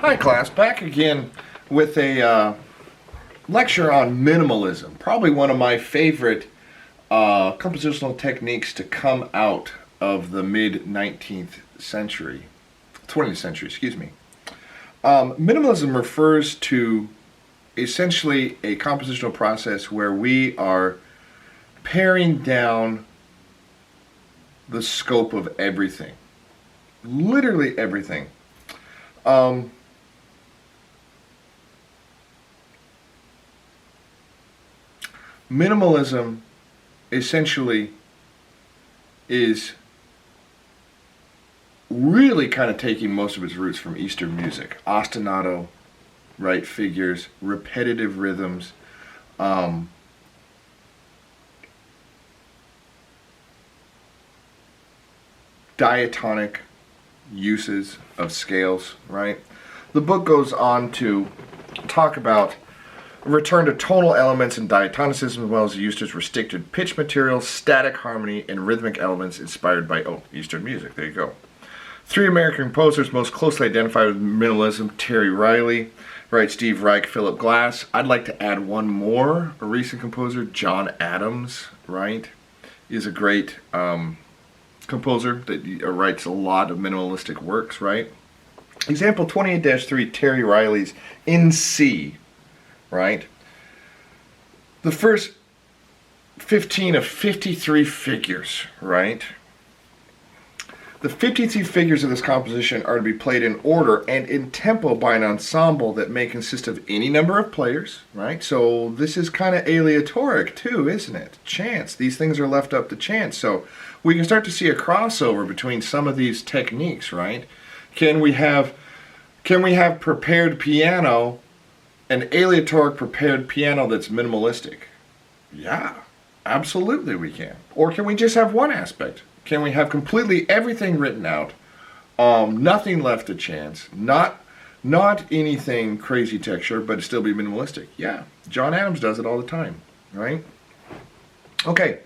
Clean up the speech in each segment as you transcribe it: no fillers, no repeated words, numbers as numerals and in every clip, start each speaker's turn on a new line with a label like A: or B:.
A: Hi class, back again with a lecture on minimalism. Probably one of my favorite compositional techniques to come out of the mid-19th century, 20th century, excuse me. Minimalism refers to essentially a compositional process where we are paring down the scope of everything. Literally everything. Minimalism essentially is really kind of taking most of its roots from Eastern music. Ostinato, right, figures, repetitive rhythms, diatonic uses of scales, right? The book goes on to talk about return to tonal elements and diatonicism, as well as the use of restricted pitch materials, static harmony, and rhythmic elements inspired by Eastern music. There you go. Three American composers most closely identified with minimalism: Terry Riley, right, Steve Reich, Philip Glass. I'd like to add one more, a recent composer, John Adams, right, is a great composer that writes a lot of minimalistic works, right? Example 28-3, Terry Riley's In C, right? The first 15 of 53 figures, right? The 53 figures of this composition are to be played in order and in tempo by an ensemble that may consist of any number of players, right? So this is kind of aleatoric too, isn't it? Chance. These things are left up to chance. So we can start to see a crossover between some of these techniques, right? Can we have prepared piano, an aleatoric prepared piano that's minimalistic? Yeah, absolutely we can. Or can we just have one aspect? Can we have completely everything written out, nothing left to chance, not anything crazy texture, but it still be minimalistic? Yeah, John Adams does it all the time, right? Okay,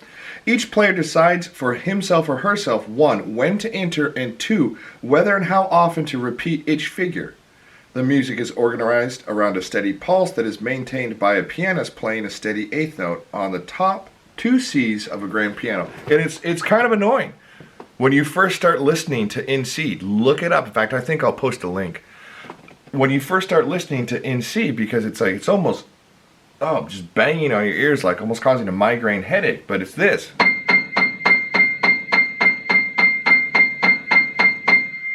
A: each player decides for himself or herself, 1, when to enter, and 2, whether and how often to repeat each figure. The music is organized around a steady pulse that is maintained by a pianist playing a steady eighth note on the top 2 C's of a grand piano. And it's kind of annoying. When you first start listening to In C, look it up. In fact, I think I'll post a link. When you first start listening to In C, because it's almost, just banging on your ears, like almost causing a migraine headache, but it's this.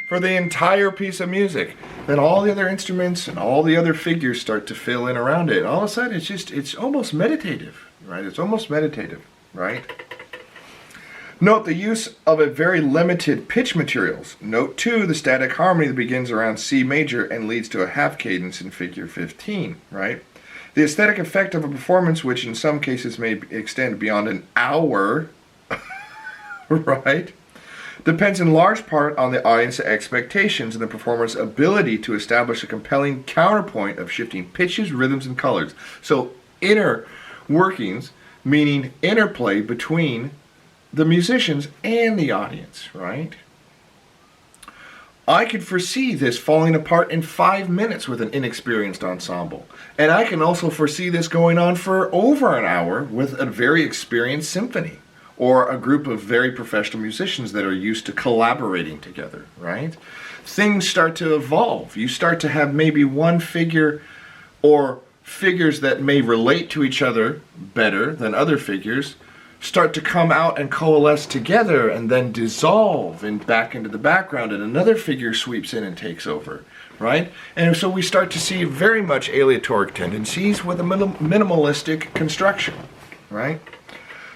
A: For the entire piece of music. Then all the other instruments and all the other figures start to fill in around it. And all of a sudden, it's almost meditative, right? It's almost meditative, right? Note the use of a very limited pitch materials. Note 2, the static harmony that begins around C major and leads to a half cadence in figure 15, right? The aesthetic effect of a performance, which in some cases may extend beyond an hour, right, depends in large part on the audience expectations and the performer's ability to establish a compelling counterpoint of shifting pitches, rhythms, and colors. So inner workings, meaning interplay between the musicians and the audience, right? I could foresee this falling apart in 5 minutes with an inexperienced ensemble. And I can also foresee this going on for over an hour with a very experienced symphony or a group of very professional musicians that are used to collaborating together, right? Things start to evolve. You start to have maybe one figure or figures that may relate to each other better than other figures start to come out and coalesce together and then dissolve and back into the background, and another figure sweeps in and takes over, right? And so we start to see very much aleatoric tendencies with a minimalistic construction, right?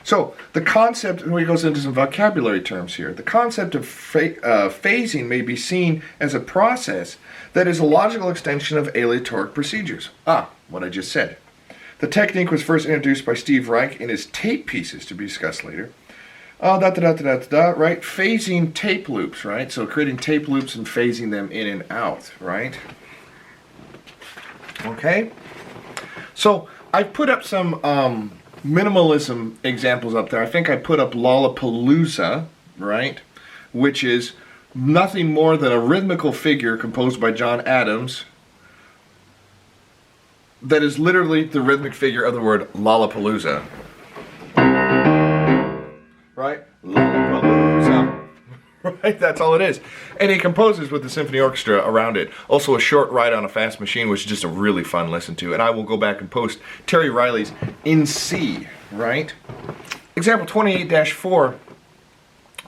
A: So the concept, and he goes into some vocabulary terms here, the concept of phasing may be seen as a process that is a logical extension of aleatoric procedures. What I just said. The technique was first introduced by Steve Reich in his tape pieces, to be discussed later. Right? Phasing tape loops, right? So creating tape loops and phasing them in and out, right? Okay? So I put up some minimalism examples up there. I think I put up Lollapalooza, right? Which is nothing more than a rhythmical figure composed by John Adams that is literally the rhythmic figure of the word Lollapalooza. Right? Lollapalooza. Right? That's all it is. And he composes with the symphony orchestra around it. Also A Short Ride on a Fast Machine, which is just a really fun listen to. And I will go back and post Terry Riley's In C, right? Example 28-4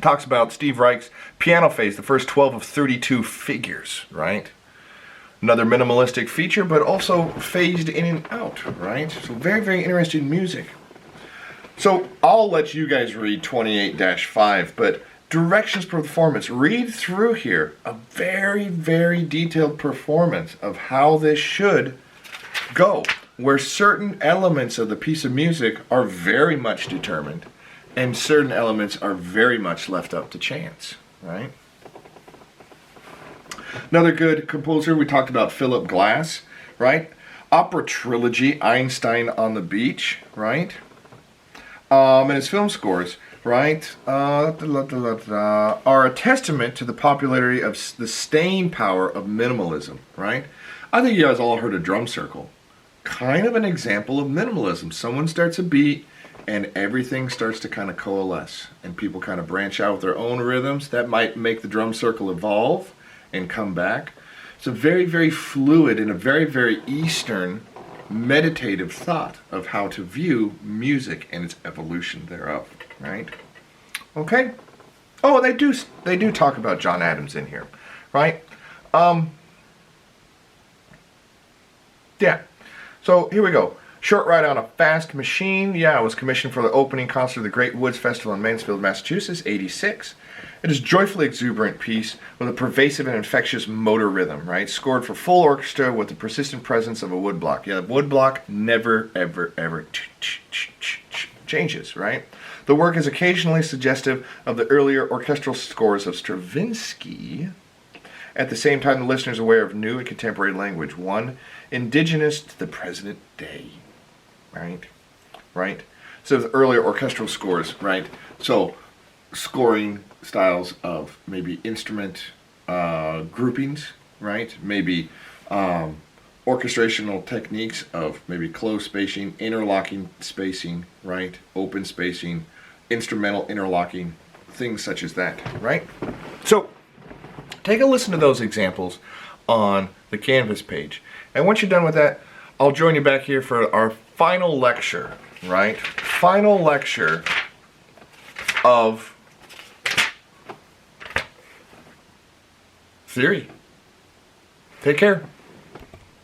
A: talks about Steve Reich's piano phase, the first 12 of 32 figures, right? Another minimalistic feature, but also phased in and out, right? So very, very interesting music. So I'll let you guys read 28-5, but directions performance. Read through here a very, very detailed performance of how this should go, where certain elements of the piece of music are very much determined and certain elements are very much left up to chance, right? Another good composer, we talked about Philip Glass, right? Opera trilogy, Einstein on the Beach, right? And his film scores, right, are a testament to the popularity of the staying power of minimalism, right? I think you guys all heard of drum circle. Kind of an example of minimalism. Someone starts a beat and everything starts to kind of coalesce and people kind of branch out with their own rhythms. That might make the drum circle evolve and come back. It's a very, very fluid and a very, very Eastern meditative thought of how to view music and its evolution thereof, right? Okay. Oh, they do talk about John Adams in here, right? Yeah. So here we go. Short Ride on a Fast Machine. Yeah, it was commissioned for the opening concert of the Great Woods Festival in Mansfield, Massachusetts, 86. It is a joyfully exuberant piece with a pervasive and infectious motor rhythm, right? Scored for full orchestra with the persistent presence of a woodblock. Yeah, the woodblock never, ever, ever changes, right? The work is occasionally suggestive of the earlier orchestral scores of Stravinsky. At the same time, the listener is aware of new and contemporary language, one indigenous to the present day, right? Right? So the earlier orchestral scores, right? So scoring styles of maybe instrument groupings, right? Maybe orchestrational techniques of maybe close spacing, interlocking spacing, right? Open spacing, instrumental interlocking, things such as that, right? So take a listen to those examples on the Canvas page. And once you're done with that, I'll join you back here for our final lecture, right? Final lecture of theory. Take care.